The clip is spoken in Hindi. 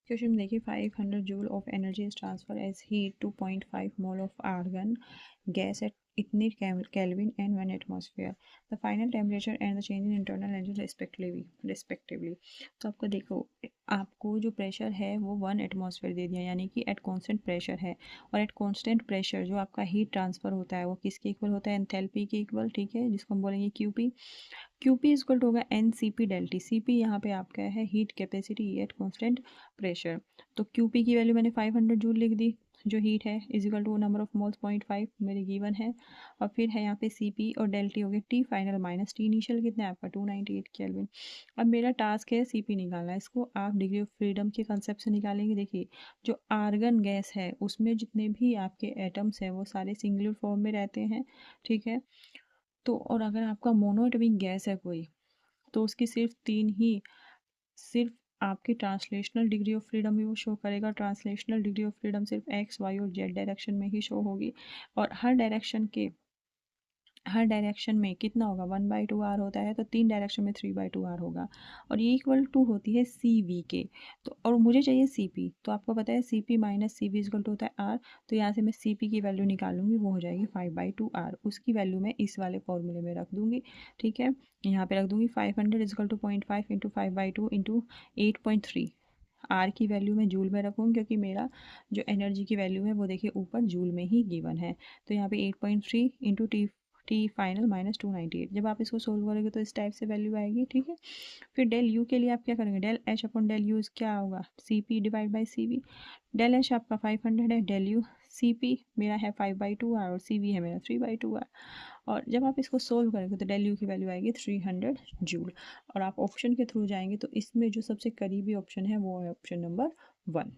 क्वेश्चन देखिए 500 joule of energy is transfer as heat to 0.5 mole of argon gas at इतनी kelvin and 1 atmosphere the final temperature and the change in internal energy respectively. तो आपको देखो, आपको जो प्रेशर है वो 1 एटमॉस्फेयर दे दिया, यानी कि एट कांस्टेंट प्रेशर है। और एट कांस्टेंट प्रेशर जो आपका हीट ट्रांसफर होता है वो किसके इक्वल होता है? एंथैल्पी के इक्वल, ठीक है, जिसको हम बोलेंगे क्यूपी। क्यूपी इक्वल होगा N C P del T. C P यहाँ पे आपका है heat capacity at constant pressure. तो क्यूपी की वैल्यू मैंने 500 जूल लिख दी, जो हीट है, is equal to number of moles 0.5 मेरे गिवन है। और फिर है यहाँ पे सी पी और डेल टी हो गया T final minus T initial, कितना है आपका 298 केल्विन। अब मेरा टास्क है सी पी निकालना। इसको आप डिग्री ऑफ फ्रीडम के कंसेप्ट से निकालेंगे। देखिए, जो आर्गन गैस है उसमें जितने भी आपके एटम्स हैं वो सारे सिंगुलर फॉर्म में रहते हैं, ठीक है। तो और अगर आपका मोनोएटॉमिक गैस है कोई, तो उसकी सिर्फ तीन ही, सिर्फ आपकी ट्रांसलेशनल डिग्री ऑफ फ्रीडम भी वो शो करेगा। ट्रांसलेशनल डिग्री ऑफ फ्रीडम सिर्फ एक्स वाई और जेड डायरेक्शन में ही शो होगी। और हर डायरेक्शन में कितना होगा? 1/2 आर होता है, तो 3 डायरेक्शन में 3/2 आर होगा। और ये इक्वल टू होती है सी वी के। तो और मुझे चाहिए सी पी, तो आपको पता है C P minus C V equal to होता है आर। तो यहाँ से मैं सी पी की वैल्यू निकालूंगी, वो हो जाएगी 5/2 आर। उसकी वैल्यू मैं इस वाले फॉर्मूले में रख दूंगी, ठीक है। यहाँ पे रख दूंगी 500 equal to 0.5 into 5/2 into 8.3। R की वैल्यू मैं जूल में रखूँगी, क्योंकि मेरा जो एनर्जी की वैल्यू है वो देखिए ऊपर जूल में ही गिवन है। तो यहाँ पे 8.3 इंटू टी फाइनल माइनस 298। जब आप इसको सोल्व करोगे तो इस टाइप से वैल्यू आएगी, ठीक है। फिर डेल यू के लिए आप क्या करेंगे? Del H upon del U क्या होगा? C P divide by C V. Del H आपका 500 है, डेल यू सी पी मेरा है 5/2 आर और सी वी है मेरा 3/2 आर। और जब आप इसको सोल्व करेंगे तो डेल यू की वैल्यू आएगी 300 जूल। और आप ऑप्शन के थ्रू जाएंगे तो इसमें जो सबसे करीबी ऑप्शन है वो है ऑप्शन नंबर 1।